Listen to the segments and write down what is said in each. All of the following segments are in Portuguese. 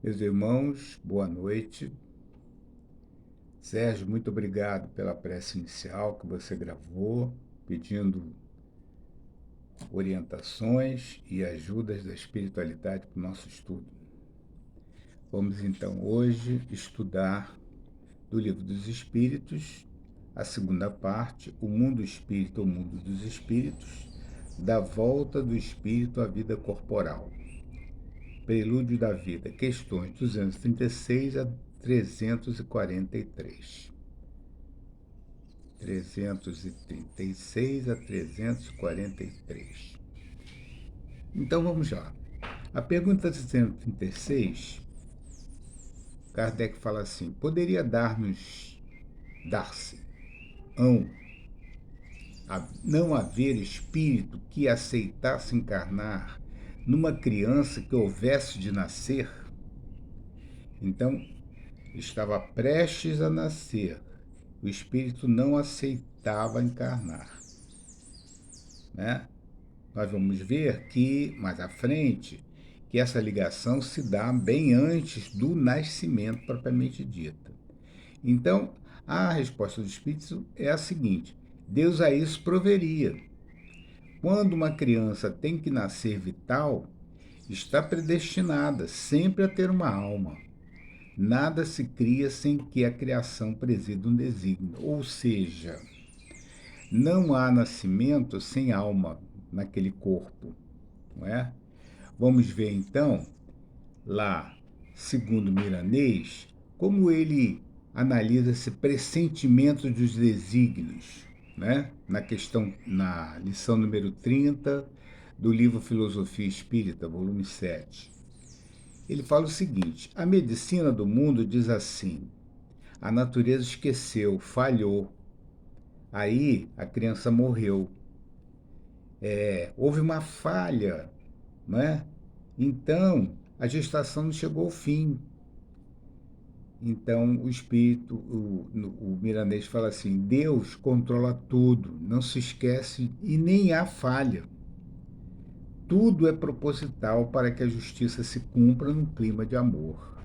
Meus irmãos, boa noite. Sérgio, muito obrigado pela prece inicial que você gravou, pedindo orientações e ajudas da espiritualidade para o nosso estudo. Vamos então hoje estudar do Livro dos Espíritos, a segunda parte, o mundo espírita, o mundo dos espíritos, da volta do espírito à vida corporal. Prelúdio da Vida, questões 236 a 343. 336 a 343. Então vamos lá. A pergunta 336, Kardec fala assim: poderia dar-se não haver espírito que aceitasse encarnar numa criança que houvesse de nascer? Então, estava prestes a nascer, o espírito não aceitava encarnar, né? Nós vamos ver que, mais à frente, que essa ligação se dá bem antes do nascimento propriamente dita. Então, a resposta do Espírito é a seguinte: Deus a isso proveria. Quando uma criança tem que nascer vital, está predestinada sempre a ter uma alma. Nada se cria sem que a criação presida um desígnio. Ou seja, não há nascimento sem alma naquele corpo, não é? Vamos ver então, lá, segundo Milanês, como ele analisa esse pressentimento dos desígnios, né? Na lição número 30 do livro Filosofia Espírita, volume 7. Ele fala o seguinte: a medicina do mundo diz assim: a natureza esqueceu, falhou. Aí a criança morreu. Houve uma falha, né? Então a gestação não chegou ao fim. Então o espírito, o milanês fala assim: Deus controla tudo, não se esquece e nem há falha. Tudo é proposital para que a justiça se cumpra num clima de amor.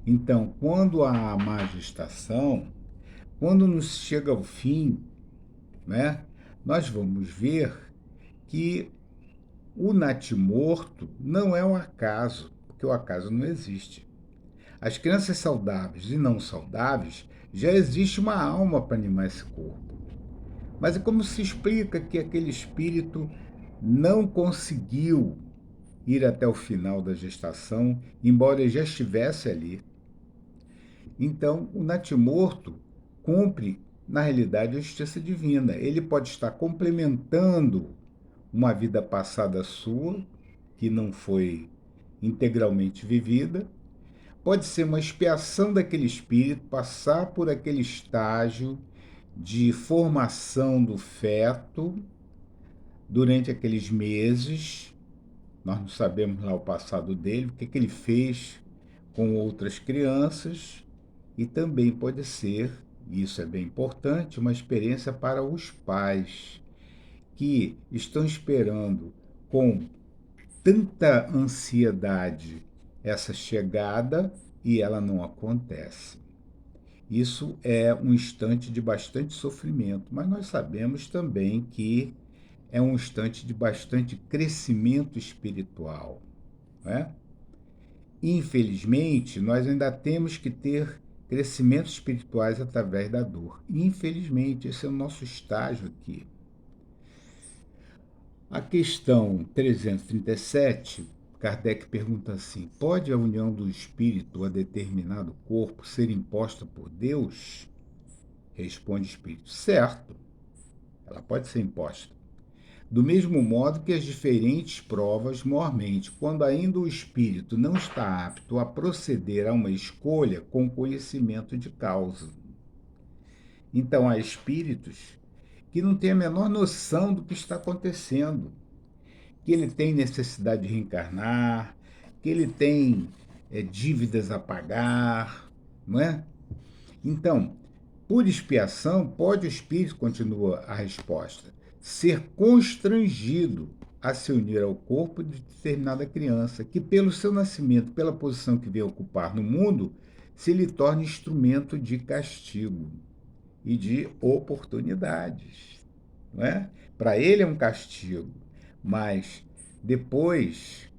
Então, quando há a má gestação, quando nos chega ao fim, né, nós vamos ver que o natimorto não é um acaso, porque o acaso não existe. As crianças saudáveis e não saudáveis, já existe uma alma para animar esse corpo. Mas é como se explica que aquele espírito não conseguiu ir até o final da gestação, embora ele já estivesse ali. Então, o natimorto cumpre, na realidade, a justiça divina. Ele pode estar complementando uma vida passada sua, que não foi integralmente vivida, pode ser uma expiação daquele espírito, passar por aquele estágio de formação do feto durante aqueles meses. Nós não sabemos lá o passado dele, o que ele fez com outras crianças, e também pode ser, e isso é bem importante, uma experiência para os pais que estão esperando com tanta ansiedade essa chegada e ela não acontece. Isso é um instante de bastante sofrimento, mas nós sabemos também que é um instante de bastante crescimento espiritual, né? Infelizmente, nós ainda temos que ter crescimentos espirituais através da dor. Infelizmente, esse é o nosso estágio aqui. A questão 337, Kardec pergunta assim: pode a união do espírito a determinado corpo ser imposta por Deus? Responde o espírito: certo, ela pode ser imposta. Do mesmo modo que as diferentes provas, mormente, quando ainda o espírito não está apto a proceder a uma escolha com conhecimento de causa. Então, há espíritos que não têm a menor noção do que está acontecendo, que ele tem necessidade de reencarnar, que ele tem dívidas a pagar, não é? Então, por expiação, pode o espírito, continua a resposta, ser constrangido a se unir ao corpo de determinada criança, que pelo seu nascimento, pela posição que vem ocupar no mundo, se lhe torna instrumento de castigo e de oportunidades. Não é? Para ele é um castigo, mas depois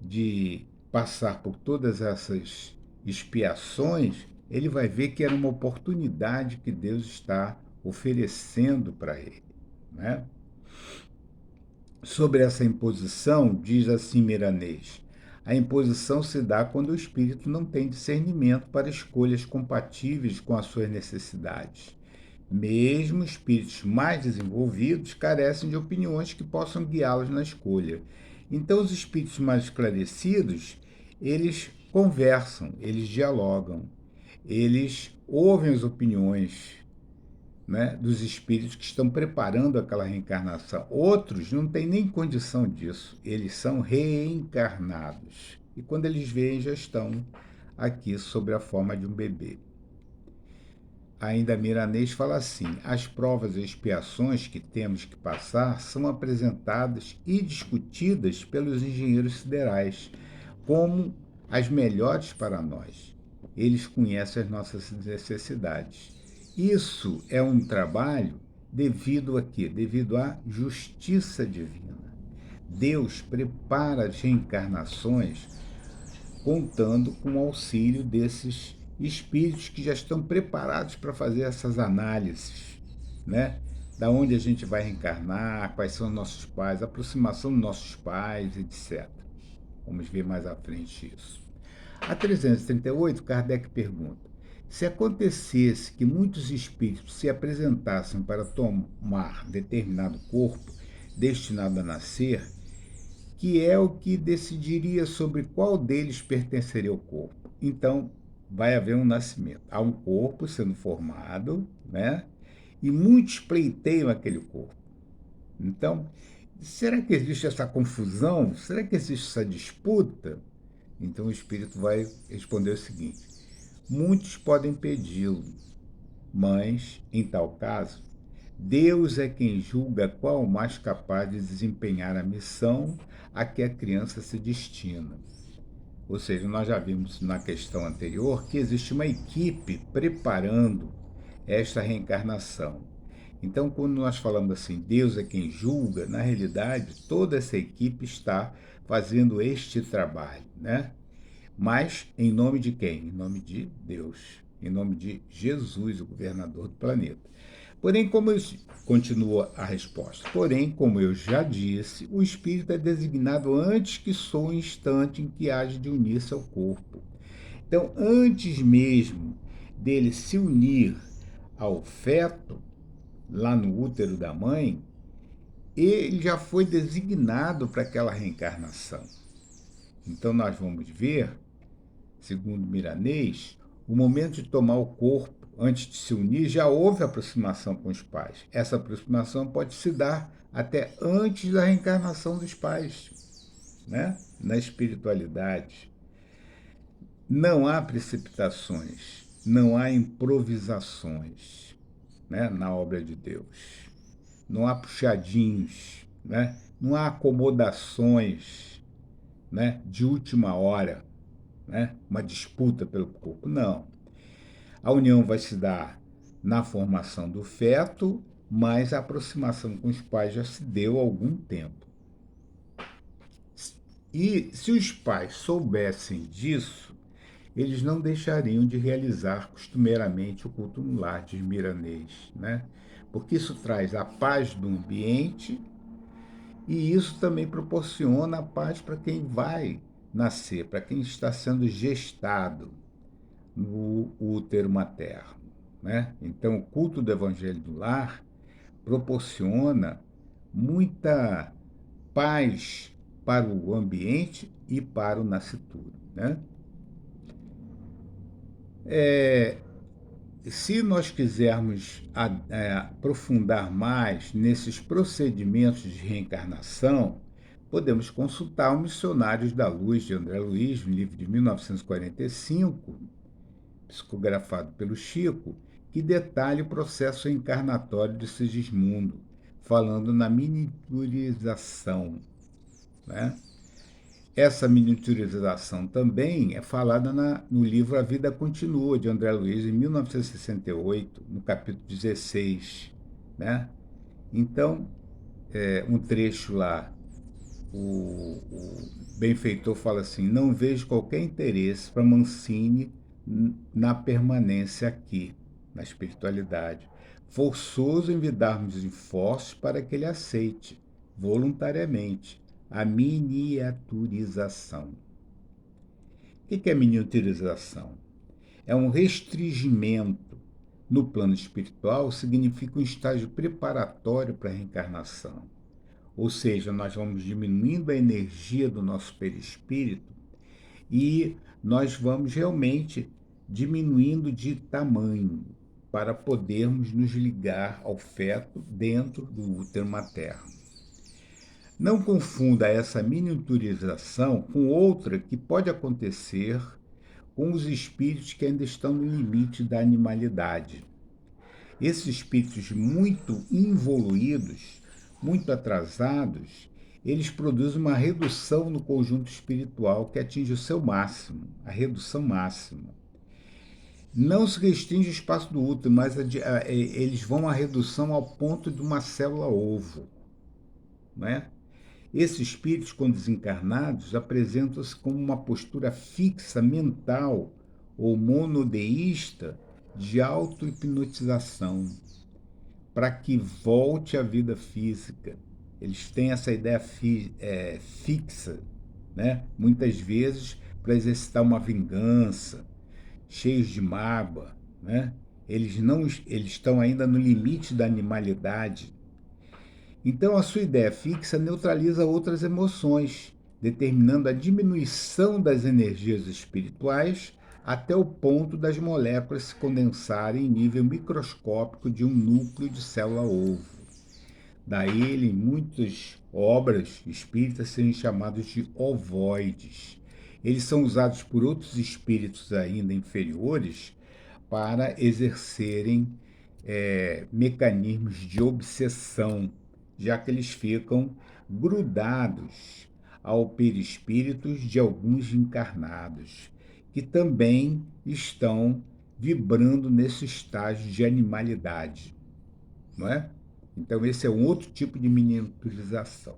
de passar por todas essas expiações, ele vai ver que era uma oportunidade que Deus está oferecendo para ele. Né? Sobre essa imposição, diz assim Miranês: a imposição se dá quando o espírito não tem discernimento para escolhas compatíveis com as suas necessidades. Mesmo espíritos mais desenvolvidos carecem de opiniões que possam guiá-los na escolha. Então, os espíritos mais esclarecidos, eles conversam, eles dialogam, eles ouvem as opiniões, né, dos espíritos que estão preparando aquela reencarnação. Outros não têm nem condição disso, eles são reencarnados. E quando eles veem, já estão aqui sob a forma de um bebê. Ainda Miranês fala assim: as provas e expiações que temos que passar são apresentadas e discutidas pelos engenheiros siderais como as melhores para nós. Eles conhecem as nossas necessidades. Isso é um trabalho devido a quê? Devido à justiça divina. Deus prepara as reencarnações contando com o auxílio desses espíritos que já estão preparados para fazer essas análises, né? Da onde a gente vai reencarnar, quais são os nossos pais, a aproximação dos nossos pais, etc. Vamos ver mais à frente isso. A 338, Kardec pergunta: se acontecesse que muitos espíritos se apresentassem para tomar determinado corpo destinado a nascer, que é o que decidiria sobre qual deles pertenceria ao corpo? Então, vai haver um nascimento. Há um corpo sendo formado, né? E muitos pleiteiam aquele corpo. Então, será que existe essa confusão? Será que existe essa disputa? Então o espírito vai responder o seguinte: muitos podem pedi-lo, mas, em tal caso, Deus é quem julga qual o mais capaz de desempenhar a missão a que a criança se destina. Ou seja, nós já vimos na questão anterior que existe uma equipe preparando esta reencarnação. Então, quando nós falamos assim, Deus é quem julga, na realidade, toda essa equipe está fazendo este trabalho, né? Mas em nome de quem? Em nome de Deus, em nome de Jesus, o governador do planeta. Porém, continua a resposta, porém, como eu já disse, o espírito é designado antes que soe o instante em que age de unir-se ao corpo. Então, antes mesmo dele se unir ao feto, lá no útero da mãe, ele já foi designado para aquela reencarnação. Então, nós vamos ver, segundo Miranês, o momento de tomar o corpo antes de se unir, já houve aproximação com os pais. Essa aproximação pode se dar até antes da reencarnação dos pais, né? Na espiritualidade. Não há precipitações, não há improvisações, né? Na obra de Deus. Não há puxadinhos, né? Não há acomodações, né? De última hora, né? Uma disputa pelo corpo. Não. A união vai se dar na formação do feto, mas a aproximação com os pais já se deu há algum tempo. E se os pais soubessem disso, eles não deixariam de realizar costumeiramente o culto no lar, diz Miranês, né? Porque isso traz a paz do ambiente e isso também proporciona a paz para quem vai nascer, para quem está sendo gestado no útero materno, né? Então, o culto do Evangelho do Lar proporciona muita paz para o ambiente e para o nascituro, né? Se nós quisermos aprofundar mais nesses procedimentos de reencarnação, podemos consultar o Missionários da Luz de André Luiz, um livro de 1945, psicografado pelo Chico, que detalha o processo encarnatório de Sigismundo, falando na miniaturização. né? Essa miniaturização também é falada no livro A Vida Continua, de André Luiz, em 1968, no capítulo 16, né? Então, um trecho lá, o benfeitor fala assim: não vejo qualquer interesse para Mancini na permanência aqui, na espiritualidade. Forçoso envidarmos esforços para que ele aceite, voluntariamente, a miniaturização. O que é miniaturização? É um restringimento no plano espiritual, significa um estágio preparatório para a reencarnação. Ou seja, nós vamos diminuindo a energia do nosso perispírito e nós vamos realmente diminuindo de tamanho para podermos nos ligar ao feto dentro do útero materno. Não confunda essa miniaturização com outra que pode acontecer com os espíritos que ainda estão no limite da animalidade. Esses espíritos muito involuídos, muito atrasados, eles produzem uma redução no conjunto espiritual que atinge o seu máximo, a redução máxima. Não se restringe o espaço do útero, mas eles vão à redução ao ponto de uma célula ovo, né? Esses espíritos, quando desencarnados, apresentam-se como uma postura fixa mental ou monodeísta de auto-hipnotização, para que volte à vida física. Eles têm essa ideia fixa, né? Muitas vezes para exercitar uma vingança, cheios de mágoa, né? Eles estão ainda no limite da animalidade. Então, a sua ideia fixa neutraliza outras emoções, determinando a diminuição das energias espirituais até o ponto das moléculas se condensarem em nível microscópico de um núcleo de célula-ovo. Daí, em muitas obras espíritas, serem chamados de ovoides. Eles são usados por outros espíritos ainda inferiores para exercerem mecanismos de obsessão, já que eles ficam grudados ao perispíritos de alguns encarnados, que também estão vibrando nesse estágio de animalidade, não é? Então, esse é um outro tipo de miniaturização.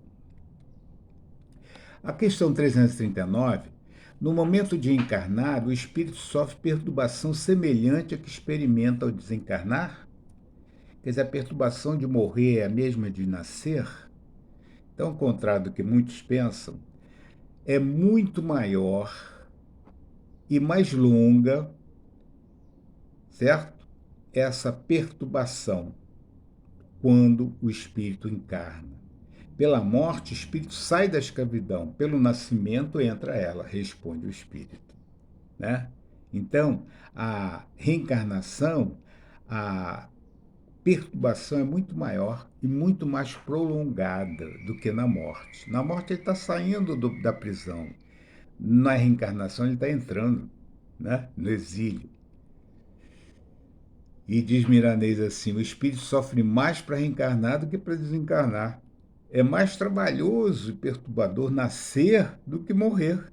A questão 339, no momento de encarnar, o espírito sofre perturbação semelhante à que experimenta ao desencarnar? Quer dizer, a perturbação de morrer é a mesma de nascer? Então, ao contrário do que muitos pensam, é muito maior e mais longa, certo? Essa perturbação quando o espírito encarna. Pela morte, o espírito sai da escravidão, pelo nascimento entra ela, responde o espírito, né? Então, a reencarnação, a perturbação é muito maior e muito mais prolongada do que na morte. Na morte ele está saindo da prisão. Na reencarnação ele está entrando, né, no exílio. E diz Miranês assim: o espírito sofre mais para reencarnar do que para desencarnar. É mais trabalhoso e perturbador nascer do que morrer,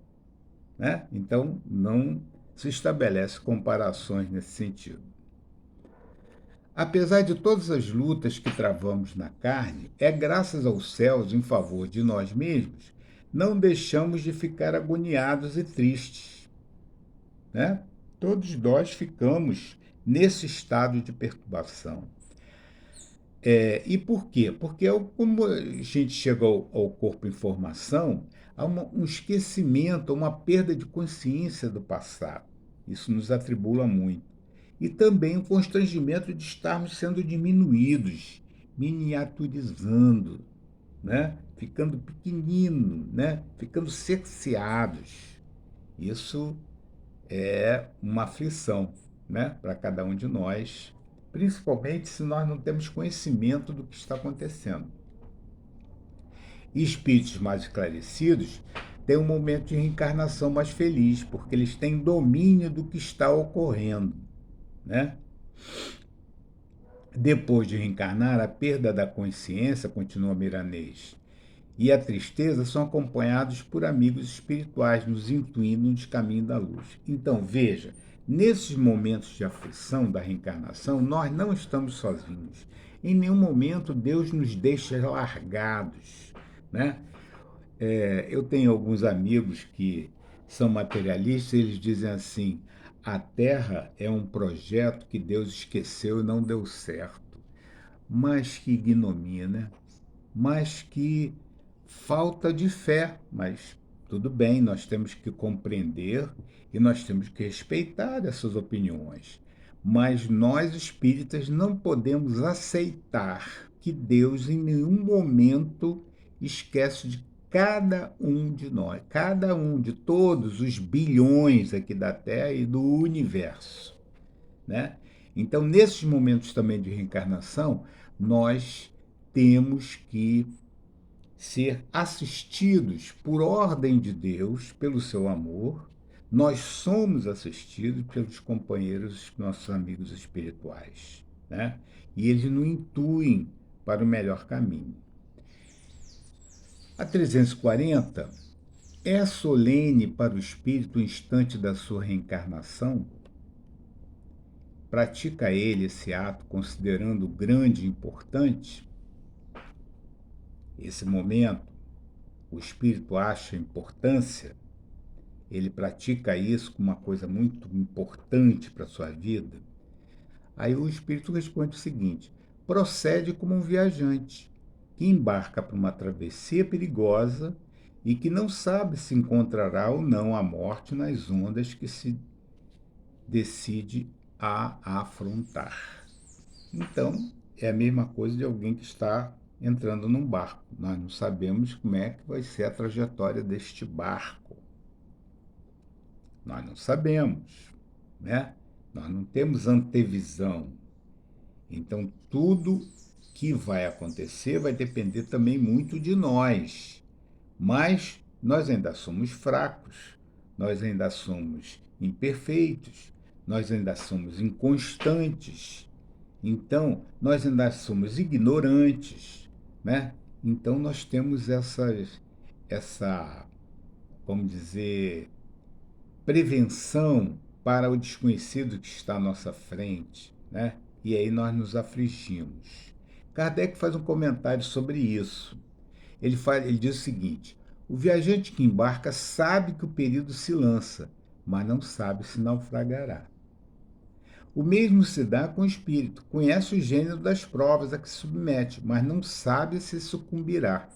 né? Então não se estabelece comparações nesse sentido. Apesar de todas as lutas que travamos na carne, é graças aos céus em favor de nós mesmos, não deixamos de ficar agoniados e tristes, né? Todos nós ficamos nesse estado de perturbação. E por quê? Porque como a gente chega ao corpo em formação, há um esquecimento, uma perda de consciência do passado. Isso nos atribula muito. E também o constrangimento de estarmos sendo diminuídos, miniaturizando, né? Ficando pequenino, né? Ficando cerceados. Isso é uma aflição, né? Para cada um de nós, principalmente se nós não temos conhecimento do que está acontecendo. E espíritos mais esclarecidos têm um momento de reencarnação mais feliz, porque eles têm domínio do que está ocorrendo, né? Depois de reencarnar, a perda da consciência, continua Miranês, e a tristeza são acompanhados por amigos espirituais, nos intuindo no caminho da luz. Então, veja, nesses momentos de aflição da reencarnação, nós não estamos sozinhos. Em nenhum momento Deus nos deixa largados, né? Eu tenho alguns amigos que são materialistas, eles dizem assim: a Terra é um projeto que Deus esqueceu e não deu certo. Mas que ignomínia, né? Mas que falta de fé. Mas tudo bem, nós temos que compreender e nós temos que respeitar essas opiniões. Mas nós espíritas não podemos aceitar que Deus em nenhum momento esquece de cada um de nós, cada um de todos os bilhões aqui da Terra e do universo, né? Então, nesses momentos também de reencarnação, nós temos que ser assistidos por ordem de Deus, pelo seu amor. Nós somos assistidos pelos companheiros, nossos amigos espirituais, né? E eles nos intuem para o melhor caminho. A 340 é solene para o espírito o instante da sua reencarnação? Pratica ele esse ato considerando grande e importante? Esse momento, o espírito acha importância, ele pratica isso como uma coisa muito importante para a sua vida? Aí o espírito responde o seguinte: procede como um viajante que embarca para uma travessia perigosa e que não sabe se encontrará ou não a morte nas ondas que se decide a afrontar. Então, é a mesma coisa de alguém que está entrando num barco. Nós não sabemos como é que vai ser a trajetória deste barco. Nós não sabemos, né? Nós não temos antevisão. Então, tudo que vai acontecer vai depender também muito de nós. Mas nós ainda somos fracos, nós ainda somos imperfeitos, nós ainda somos inconstantes. Então, nós ainda somos ignorantes, né? Então, nós temos essa, vamos dizer, prevenção para o desconhecido que está à nossa frente, né? E aí nós nos afligimos. Kardec faz um comentário sobre isso. Ele diz o seguinte: o viajante que embarca sabe que o perigo se lança, mas não sabe se naufragará. O mesmo se dá com o espírito. Conhece o gênero das provas a que se submete, mas não sabe se sucumbirá.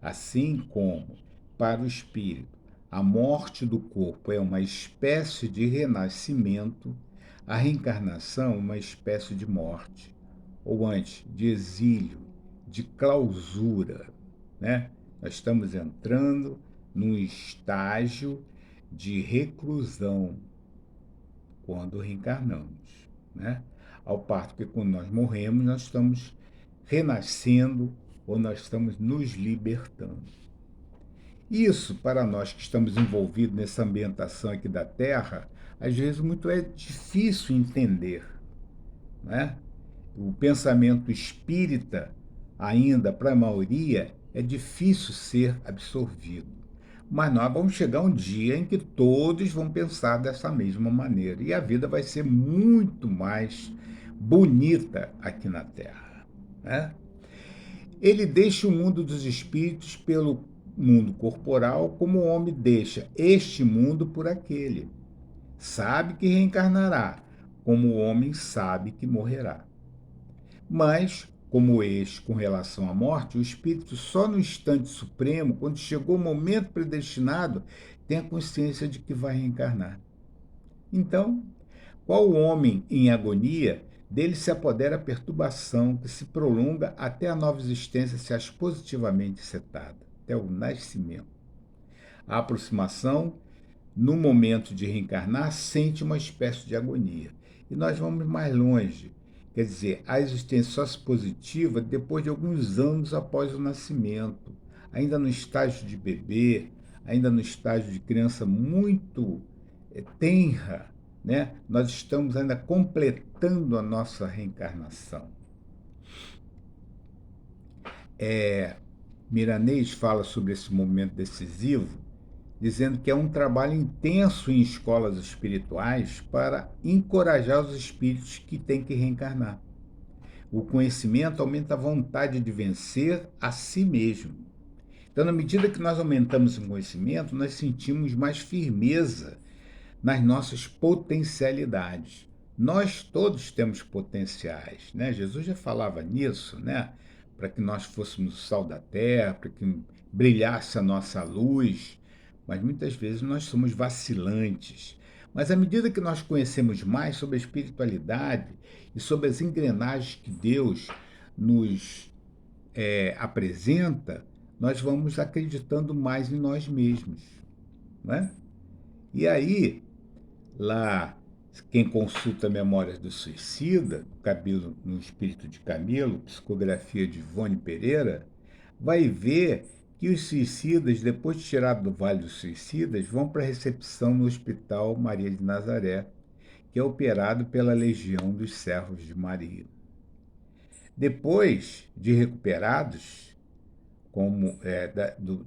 Assim como, para o espírito, a morte do corpo é uma espécie de renascimento, a reencarnação é uma espécie de morte, ou antes, de exílio, de clausura, né? Nós estamos entrando num estágio de reclusão quando reencarnamos, né? Ao passo que quando nós morremos, nós estamos renascendo ou nós estamos nos libertando. Isso, para nós que estamos envolvidos nessa ambientação aqui da Terra, às vezes muito é difícil entender, né? O pensamento espírita, ainda para a maioria, é difícil ser absorvido. Mas nós vamos chegar um dia em que todos vão pensar dessa mesma maneira. E a vida vai ser muito mais bonita aqui na Terra, né? Ele deixa o mundo dos espíritos pelo mundo corporal, como o homem deixa este mundo por aquele. Sabe que reencarnará, como o homem sabe que morrerá. Mas, como este com relação à morte, o espírito só no instante supremo, quando chegou o momento predestinado, tem a consciência de que vai reencarnar. Então, qual o homem em agonia, dele se apodera a perturbação que se prolonga até a nova existência se as positivamente setada, até o nascimento. A aproximação, no momento de reencarnar, sente uma espécie de agonia. E nós vamos mais longe. Quer dizer, a existência sócio-positiva depois de alguns anos após o nascimento, ainda no estágio de bebê, ainda no estágio de criança muito tenra, né? Nós estamos ainda completando a nossa reencarnação. Miranês fala sobre esse momento decisivo, dizendo que é um trabalho intenso em escolas espirituais para encorajar os espíritos que têm que reencarnar. O conhecimento aumenta a vontade de vencer a si mesmo. Então, na medida que nós aumentamos o conhecimento, nós sentimos mais firmeza nas nossas potencialidades. Nós todos temos potenciais, né? Jesus já falava nisso, né? Para que nós fôssemos o sal da terra, para que brilhasse a nossa luz, mas muitas vezes nós somos vacilantes. Mas à medida que nós conhecemos mais sobre a espiritualidade e sobre as engrenagens que Deus nos apresenta, nós vamos acreditando mais em nós mesmos, né? E aí, lá, quem consulta Memórias do Suicida, Cabelo no Espírito de Camilo, psicografia de Ivone Pereira, vai ver que os suicidas, depois de tirados do Vale dos Suicidas, vão para a recepção no Hospital Maria de Nazaré, que é operado pela Legião dos Servos de Maria. Depois de recuperados,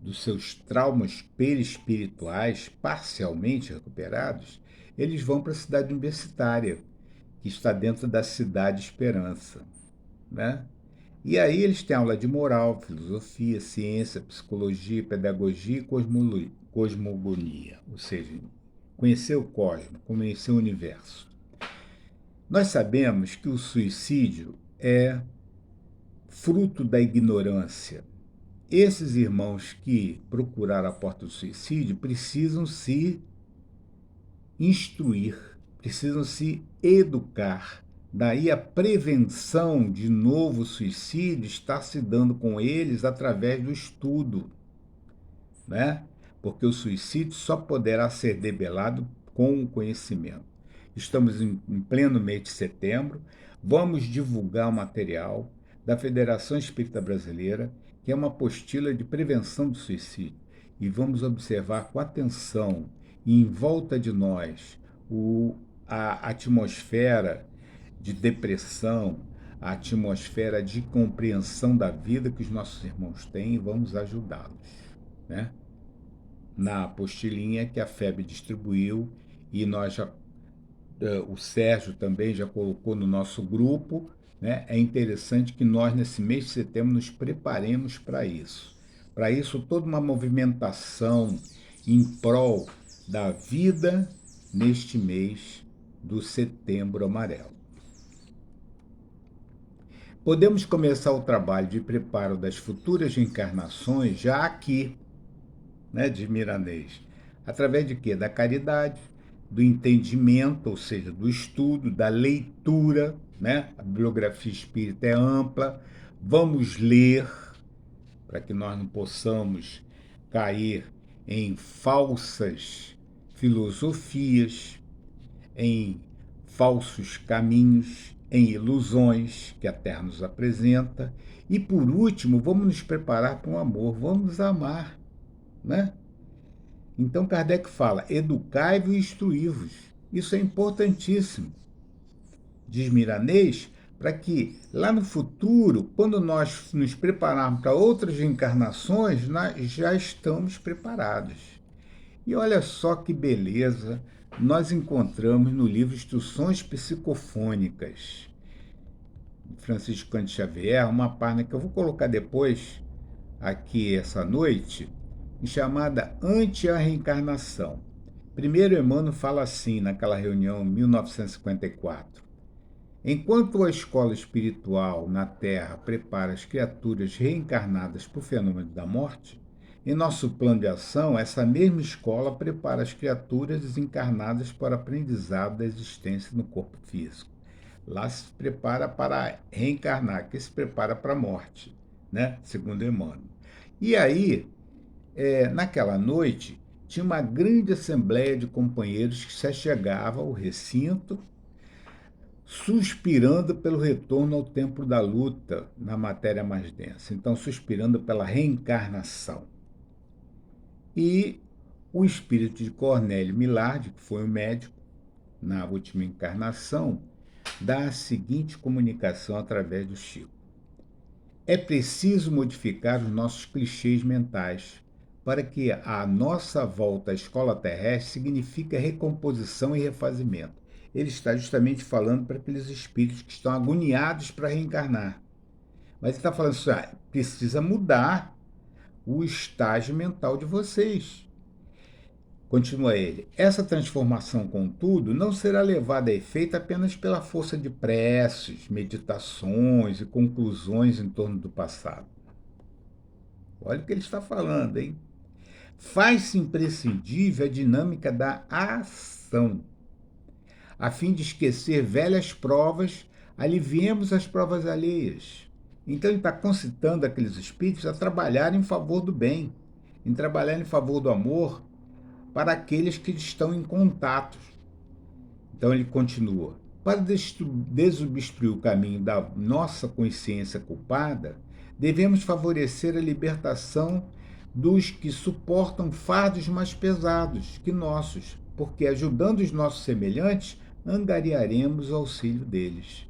dos seus traumas perispirituais parcialmente recuperados, eles vão para a cidade universitária, que está dentro da Cidade Esperança, né? E aí eles têm aula de moral, filosofia, ciência, psicologia, pedagogia e cosmogonia, ou seja, conhecer o cosmos, conhecer o universo. Nós sabemos que o suicídio é fruto da ignorância. Esses irmãos que procuraram a porta do suicídio precisam se instruir, precisam se educar. Daí a prevenção de novo suicídio está se dando com eles através do estudo, né? Porque o suicídio só poderá ser debelado com o conhecimento. Estamos em pleno mês de setembro, vamos divulgar o material da Federação Espírita Brasileira, que é uma apostila de prevenção do suicídio, e vamos observar com atenção, em volta de nós, a atmosfera de depressão, a atmosfera de compreensão da vida que os nossos irmãos têm, e vamos ajudá-los, né? Na apostilinha que a FEB distribuiu, e o Sérgio também já colocou no nosso grupo, né? É interessante que nós, nesse mês de setembro, nos preparemos para isso. Para isso, toda uma movimentação em prol da vida neste mês do Setembro Amarelo. Podemos começar o trabalho de preparo das futuras reencarnações já aqui, né, de Miranês. Através de quê? Da caridade, do entendimento, ou seja, do estudo, da leitura, né? A bibliografia espírita é ampla. Vamos ler, para que nós não possamos cair em falsas filosofias, em falsos caminhos, em ilusões que a Terra nos apresenta. E, por último, vamos nos preparar para o amor, vamos amar, né? Então Kardec fala, educai-vos e instruí-vos. Isso é importantíssimo. Diz Miranês, para que lá no futuro, quando nós nos prepararmos para outras encarnações, nós já estamos preparados. E olha só que beleza nós encontramos no livro Instruções Psicofônicas, de Francisco Cândido Xavier, uma página que eu vou colocar depois, aqui essa noite, chamada Ante a Reencarnação. Primeiro Emmanuel fala assim, naquela reunião em 1954. Enquanto a escola espiritual na Terra prepara as criaturas reencarnadas para o fenômeno da morte, em nosso plano de ação, essa mesma escola prepara as criaturas desencarnadas para o aprendizado da existência no corpo físico. Lá se prepara para reencarnar, aqui se prepara para a morte, né? Segundo Emmanuel. E aí, naquela noite, tinha uma grande assembleia de companheiros que se achegava ao recinto, suspirando pelo retorno ao tempo da luta na matéria mais densa. Então, suspirando pela reencarnação. E o espírito de Cornélio Milard, que foi o médico na última encarnação, dá a seguinte comunicação através do Chico. É preciso modificar os nossos clichês mentais para que a nossa volta à escola terrestre signifique recomposição e refazimento. Ele está justamente falando para aqueles espíritos que estão agoniados para reencarnar. Mas ele está falando assim, precisa mudar o estágio mental de vocês. Continua ele. Essa transformação, contudo, não será levada a efeito apenas pela força de preces, meditações e conclusões em torno do passado. Olha o que ele está falando, hein? Faz-se imprescindível a dinâmica da ação. A fim de esquecer velhas provas, aliviemos as provas alheias. Então ele está concitando aqueles espíritos a trabalhar em favor do bem, em trabalhar em favor do amor para aqueles que estão em contato. Então ele continua. Para desobstruir o caminho da nossa consciência culpada, devemos favorecer a libertação dos que suportam fardos mais pesados que nossos, porque ajudando os nossos semelhantes, angariaremos o auxílio deles,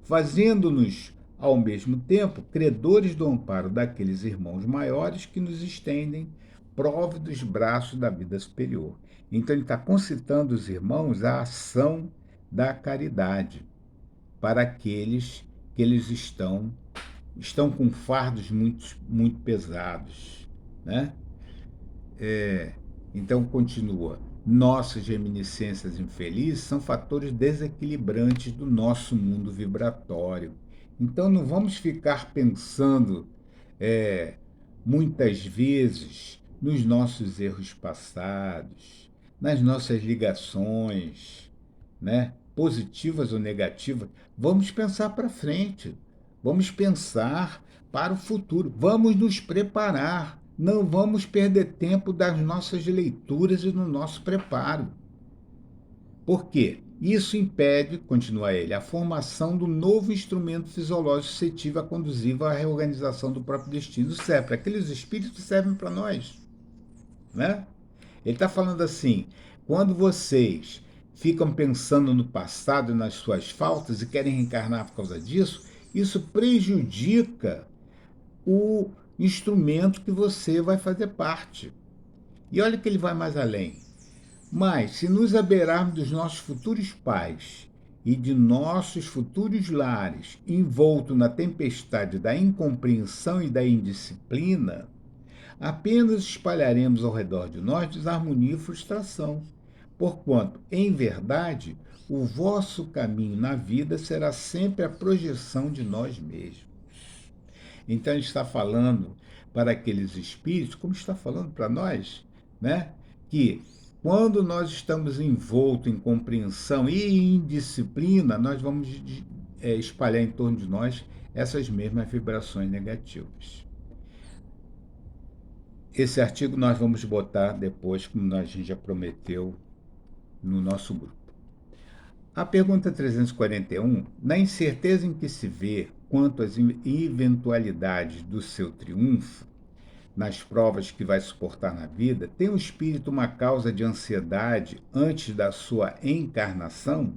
fazendo-nos, ao mesmo tempo, credores do amparo daqueles irmãos maiores que nos estendem prove dos braços da vida superior. Então ele está concitando os irmãos à ação da caridade para aqueles que eles estão com fardos muito pesados, né? Então continua. Nossas reminiscências infelizes são fatores desequilibrantes do nosso mundo vibratório. Então não vamos ficar pensando muitas vezes nos nossos erros passados, nas nossas ligações, né, positivas ou negativas. Vamos pensar para frente, vamos pensar para o futuro, vamos nos preparar. Não vamos perder tempo das nossas leituras e no nosso preparo. Por quê? Isso impede, continua ele, a formação do novo instrumento fisiológico suscetível a conduzir à reorganização do próprio destino. Isso é, para aqueles espíritos servem para nós. Né? Ele está falando assim, quando vocês ficam pensando no passado e nas suas faltas e querem reencarnar por causa disso, isso prejudica o instrumento que você vai fazer parte. E olha que ele vai mais além. Mas, se nos aberarmos dos nossos futuros pais e de nossos futuros lares, envolto na tempestade da incompreensão e da indisciplina, apenas espalharemos ao redor de nós desarmonia e frustração, porquanto, em verdade, o vosso caminho na vida será sempre a projeção de nós mesmos. Então ele está falando para aqueles espíritos, como está falando para nós, né? Que quando nós estamos envoltos em compreensão e indisciplina, nós vamos espalhar em torno de nós essas mesmas vibrações negativas. Esse artigo nós vamos botar depois, como a gente já prometeu, no nosso grupo. A pergunta 341, na incerteza em que se vê quanto às eventualidades do seu triunfo, nas provas que vai suportar na vida, tem o espírito uma causa de ansiedade antes da sua encarnação?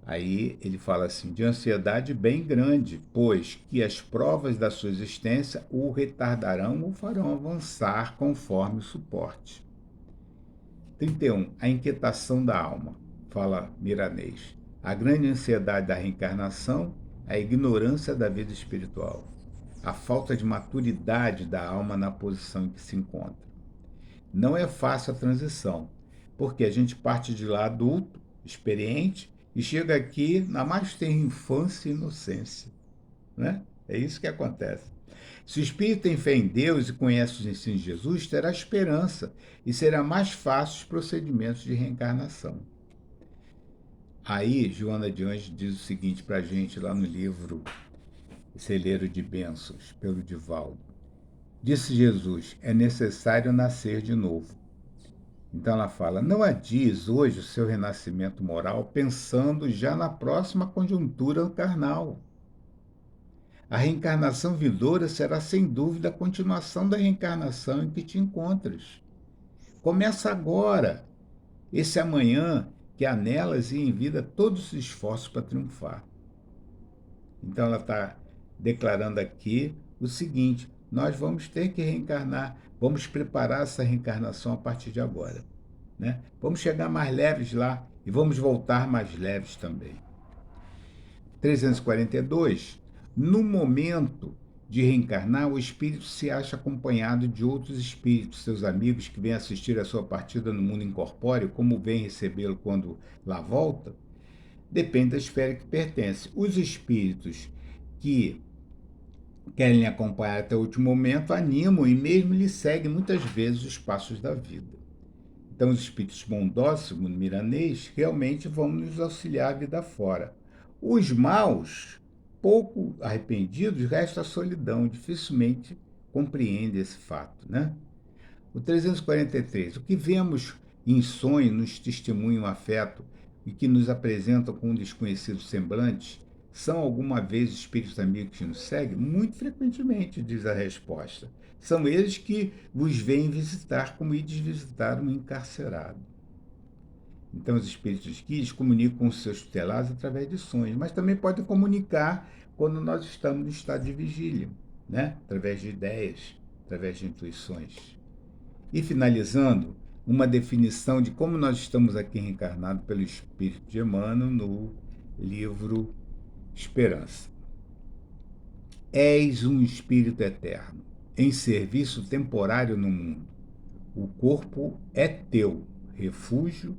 Aí ele fala assim, de ansiedade bem grande, pois que as provas da sua existência o retardarão ou farão avançar conforme o suporte. 31. A inquietação da alma, fala Miranês. A grande ansiedade da reencarnação, a ignorância da vida espiritual, a falta de maturidade da alma na posição em que se encontra. Não é fácil a transição, porque a gente parte de lá adulto, experiente, e chega aqui na mais tenra infância e inocência. Né? É isso que acontece. Se o espírito tem fé em Deus e conhece os ensinos de Jesus, terá esperança e será mais fácil os procedimentos de reencarnação. Aí, Joana de Anjos diz o seguinte para a gente lá no livro Celeiro de Bênçãos, pelo Divaldo. Disse Jesus, é necessário nascer de novo. Então ela fala, não adies hoje o seu renascimento moral pensando já na próxima conjuntura carnal. A reencarnação vindoura será sem dúvida a continuação da reencarnação em que te encontras. Começa agora, esse amanhã que anelas e envida todos os esforços para triunfar. Então ela está declarando aqui o seguinte: nós vamos ter que reencarnar, vamos preparar essa reencarnação a partir de agora, né? Vamos chegar mais leves lá e vamos voltar mais leves também. 342. No momento de reencarnar, o espírito se acha acompanhado de outros espíritos, seus amigos que vêm assistir a sua partida no mundo incorpóreo, como vêm recebê-lo quando lá volta, depende da esfera que pertence. Os espíritos que querem lhe acompanhar até o último momento animam e mesmo lhe seguem muitas vezes os passos da vida. Então, os espíritos bondosos, segundo Miranês, realmente vão nos auxiliar a vida fora. Os maus, pouco arrependidos, resta a solidão, dificilmente compreendem esse fato, né? O 343. O que vemos em sonho nos testemunham um afeto e que nos apresentam com um desconhecido semblante são alguma vez espíritos amigos que nos seguem? Muito frequentemente, diz a resposta. São eles que vos vêm visitar como ides visitar um encarcerado. Então, os espíritos guias comunicam com os seus tutelados através de sonhos, mas também podem comunicar quando nós estamos no estado de vigília, né? Através de ideias, através de intuições. E finalizando, uma definição de como nós estamos aqui reencarnados pelo Espírito de Emmanuel no livro Esperança. És um espírito eterno, em serviço temporário no mundo. O corpo é teu, refúgio,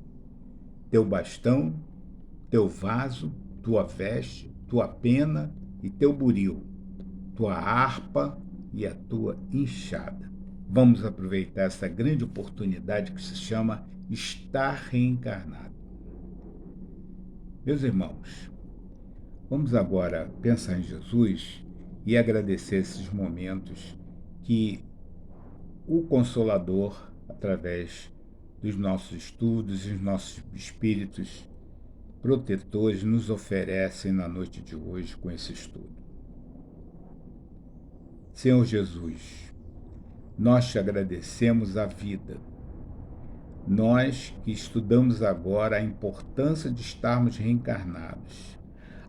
teu bastão, teu vaso, tua veste, tua pena e teu buril, tua harpa e a tua enxada. Vamos aproveitar essa grande oportunidade que se chama estar reencarnado. Meus irmãos, vamos agora pensar em Jesus e agradecer esses momentos que o Consolador, através dos nossos estudos e os nossos espíritos protetores, nos oferecem na noite de hoje com esse estudo. Senhor Jesus, nós te agradecemos a vida. Nós que estudamos agora a importância de estarmos reencarnados.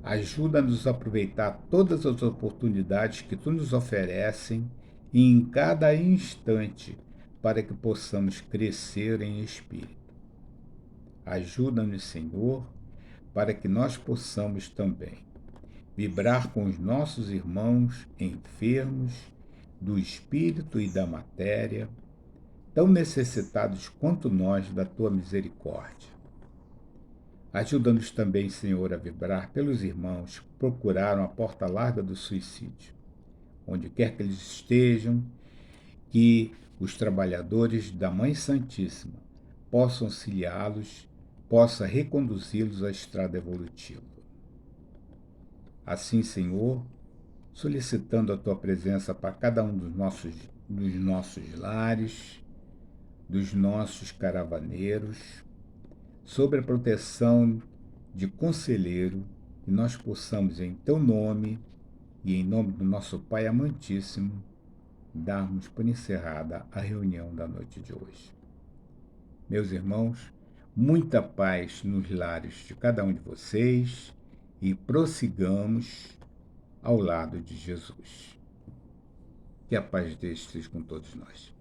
Ajuda-nos a aproveitar todas as oportunidades que tu nos oferecem e em cada instante para que possamos crescer em espírito. Ajuda-nos, Senhor, para que nós possamos também vibrar com os nossos irmãos enfermos do espírito e da matéria, tão necessitados quanto nós da tua misericórdia. Ajuda-nos também, Senhor, a vibrar pelos irmãos que procuraram a porta larga do suicídio, onde quer que eles estejam, que os trabalhadores da Mãe Santíssima possam auxiliá-los, possa reconduzi-los à estrada evolutiva. Assim, Senhor, solicitando a tua presença para cada um dos nossos lares, dos nossos caravaneiros, sob a proteção de conselheiro, que nós possamos, em teu nome e em nome do nosso Pai amantíssimo, darmos por encerrada a reunião da noite de hoje. Meus irmãos, muita paz nos lares de cada um de vocês e prossigamos ao lado de Jesus. Que a paz de Deus esteja com todos nós.